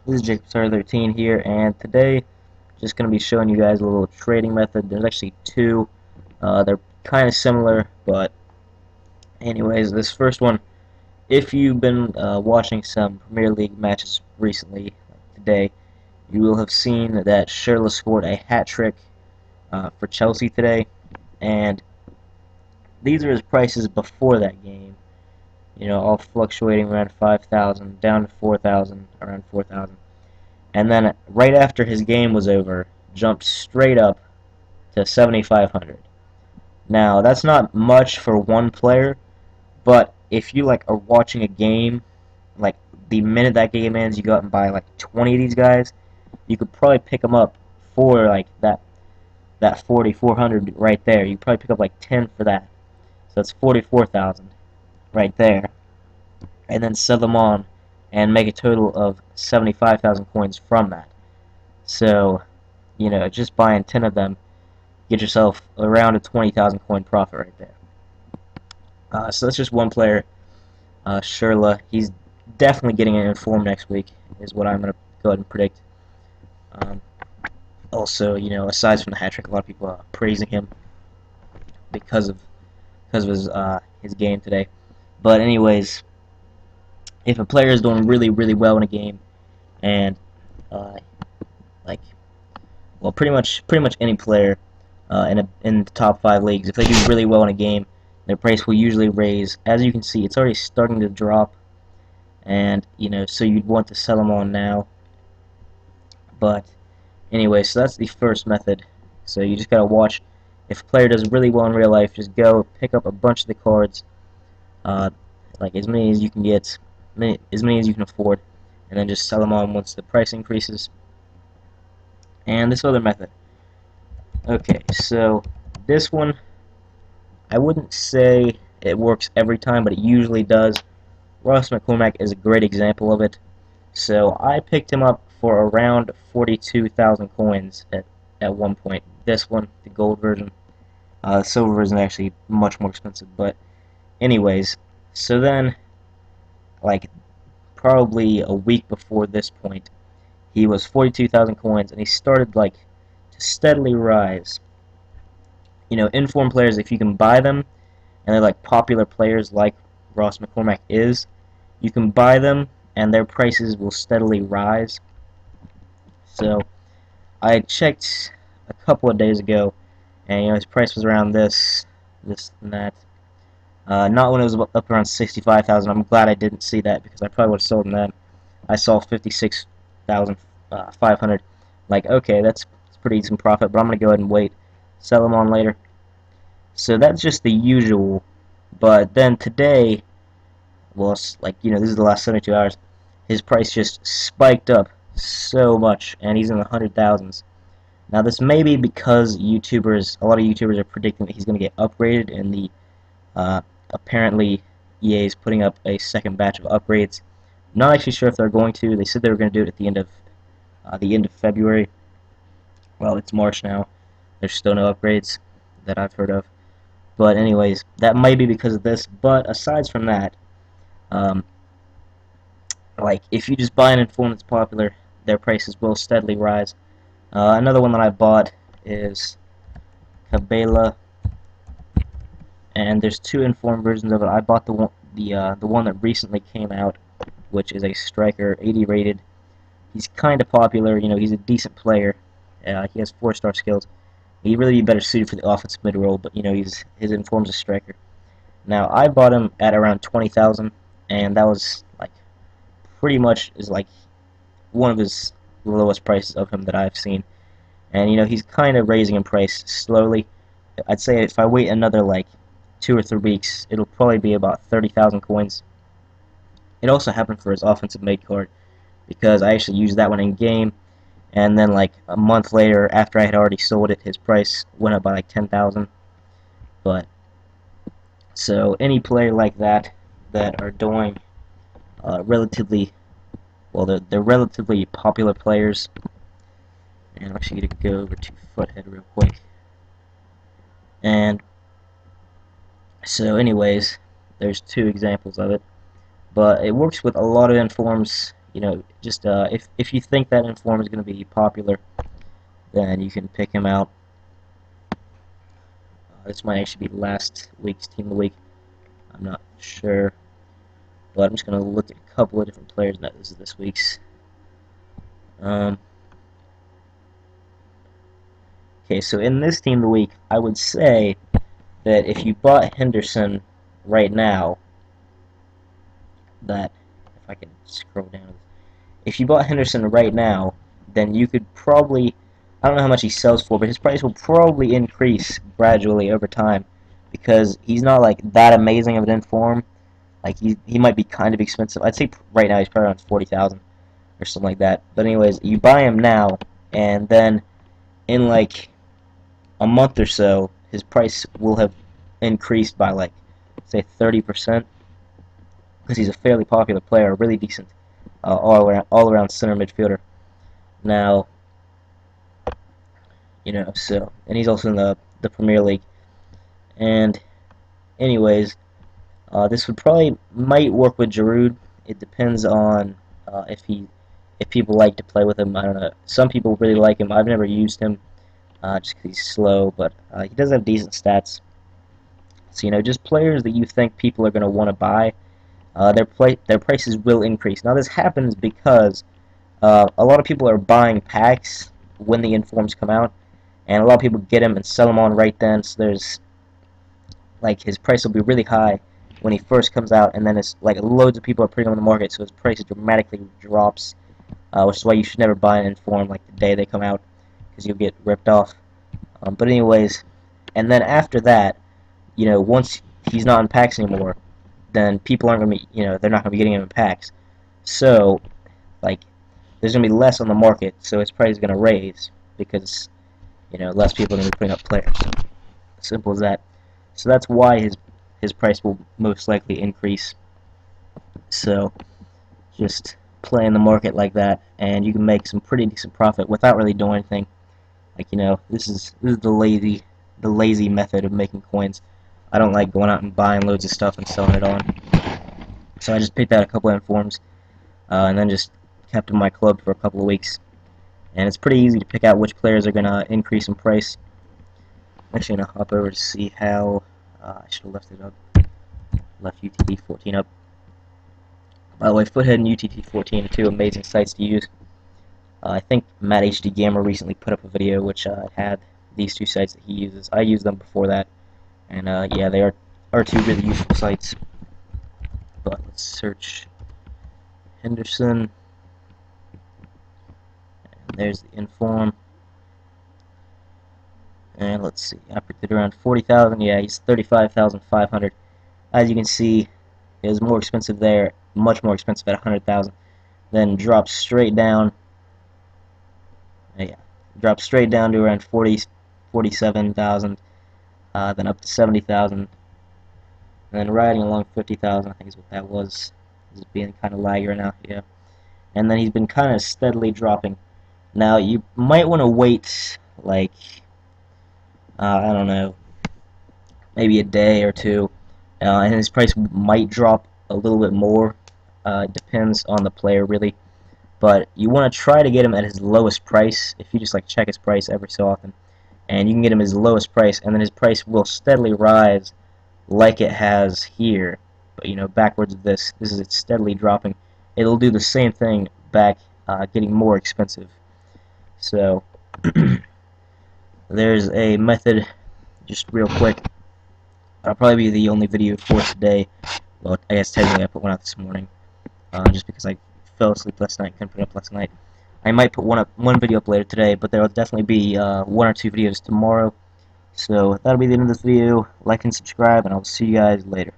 This is Jacob13 here, and today just going to be showing you guys a little trading method. There's actually two. They're kind of similar, but anyways, this first one, if you've been watching some Premier League matches recently, like today, you will have seen that Schürrle scored a hat trick for Chelsea today, and these are his prices before that game. You know, all fluctuating around 5,000, down to 4,000, around 4,000. And then right after his game was over, jumped straight up to 7,500. Now, that's not much for one player, but if you are watching a game, like the minute that game ends, you go out and buy like 20 of these guys, you could probably pick them up for like that 4,400 right there. You could probably pick up like 10 for that. So that's 44,000 right there. And then sell them on and make a total of 75,000 coins from that. So, you know, just buying 10 of them, get yourself around a 20,000 coin profit right there. So that's just one player, Schürrle. He's definitely getting an inform next week, is what I'm going to go ahead and predict. Um, Also, you know, aside from the hat trick, a lot of people are praising him because of his game today. But anyways, if a player is doing really well in a game, and uh, like well, pretty much any player in the top 5 leagues, if they do really well in a game, their price will usually raise. As you can see, it's already starting to drop, and you know, so you'd want to sell them on now. But anyway, so that's the first method. So you just gotta watch. If a player does really well in real life, just go pick up a bunch of the cards, uh, like as many as you can get, as many as you can afford, and then just sell them on once the price increases. And this other method. Okay, so this one, I wouldn't say it works every time, but it usually does. Ross McCormack is a great example of it. So I picked him up for around 42,000 coins at one point. This one, the gold version. The silver version is actually much more expensive. But anyways, so then, like probably a week before this point, he was 42,000 coins, and he started to steadily rise. You know, informed players, if you can buy them, and they're like popular players like Ross McCormack is, you can buy them, and their prices will steadily rise. So I checked a couple of days ago, and you know his price was around this and that. Not when it was up around 65,000. I'm glad I didn't see that because I probably would have sold him then. I saw 56,500. Like, okay, that's pretty decent profit, but I'm gonna go ahead and wait, sell them on later. So that's just the usual. But then today, well, like you know, this is the last 72 hours. His price just spiked up so much, and he's in the 100,000s. Now, this may be because a lot of YouTubers are predicting that he's going to get upgraded, and apparently EA is putting up a second batch of upgrades. Not actually sure if they're going to. They said they were going to do it at the end of February. Well, it's March now. There's still no upgrades that I've heard of. But anyways, that might be because of this. But aside from that, um, like if you just buy an inform that's popular, their prices will steadily rise. Another one that I bought is Cabela, and there's two informed versions of it. I bought the one that recently came out, which is a striker, 80 rated. He's kind of popular. You know, he's a decent player. He has 4-star skills. He'd really be better suited for the offensive mid role, but you know, his inform's a striker. Now I bought him at around 20,000, and that was like pretty much is like one of his lowest prices of him that I've seen. And you know, he's kind of raising in price slowly. I'd say if I wait another like 2 or 3 weeks, it'll probably be about 30,000 coins. It also happened for his offensive mid card because I actually used that one in game, and then like a month later, after I had already sold it, his price went up by like 10,000. But so any player like that are doing relatively well, they're relatively popular players. And I'm actually going to go over to Foothead real quick. And so anyways, there's two examples of it. But it works with a lot of informs. You know, just if you think that inform is going to be popular, then you can pick him out. This might actually be last week's team of the week. I'm not sure, but I'm just going to look at a couple of different players. Now this is this week's. Okay, so in this team of the week, I would say that if you bought Henderson right now, that if I can scroll down, if you bought Henderson right now, then you could probably, I don't know how much he sells for, but his price will probably increase gradually over time because he's not like that amazing of an inform. Like he might be kind of expensive. I'd say right now he's probably around 40,000 or something like that. But anyways, you buy him now, and then in like a month or so, his price will have increased by like say 30% because he's a fairly popular player, a really decent all around center midfielder. Now, you know, so and he's also in the Premier League. And anyways, this would probably might work with Giroud. It depends on if people like to play with him. I don't know. Some people really like him. I've never used him just because he's slow, but he does have decent stats. So you know, just players that you think people are going to want to buy, their prices will increase. Now this happens because a lot of people are buying packs when the informs come out, and a lot of people get them and sell them on right then. So there's like his price will be really high when he first comes out, and then it's like loads of people are putting him on the market, so his price dramatically drops, which is why you should never buy an inform like the day they come out, because you'll get ripped off. But anyways, and then after that, you know, once he's not in packs anymore, then people aren't gonna be, you know, they're not gonna be getting him in packs. So, like, there's gonna be less on the market, so his price is gonna raise because, you know, less people are gonna be putting up players. Simple as that. So that's why his price will most likely increase. So just play in the market like that, and you can make some pretty decent profit without really doing anything. Like, you know, this is the lazy method of making coins. I don't like going out and buying loads of stuff and selling it on. So I just picked out a couple of informs, and then just kept them in my club for a couple of weeks. And it's pretty easy to pick out which players are gonna increase in price. I'm actually gonna hop over to see how. I should have left it up. Left UTT 14 up. By the way, Foothead and UTT 14 are two amazing sites to use. I think Matt HD Gamer recently put up a video which had these two sites that he uses. I used them before that, and yeah, they are two really useful sites. But let's search Henderson. And there's the inform. And let's see, I predicted around 40,000. Yeah, he's 35,500. As you can see, it was more expensive there, much more expensive at 100,000. Then drops straight down. Yeah, drops straight down to around 47,000. Then up to 70,000. And then riding along 50,000, I think is what that was. Is being kind of laggy right now, yeah. And then he's been kind of steadily dropping. Now you might want to wait, like, I don't know, maybe a day or two, and his price might drop a little bit more. It depends on the player, really. But you want to try to get him at his lowest price. If you just like check his price every so often, and you can get him his lowest price, and then his price will steadily rise, like it has here. But you know, backwards of this is it steadily dropping. It'll do the same thing back, getting more expensive. So there's a method, just real quick. That'll probably be the only video for today. Well, I guess technically I put one out this morning, just because I fell asleep last night, couldn't put it up last night. I might put one video up later today, but there will definitely be one or two videos tomorrow. So that'll be the end of this video. Like and subscribe, and I'll see you guys later.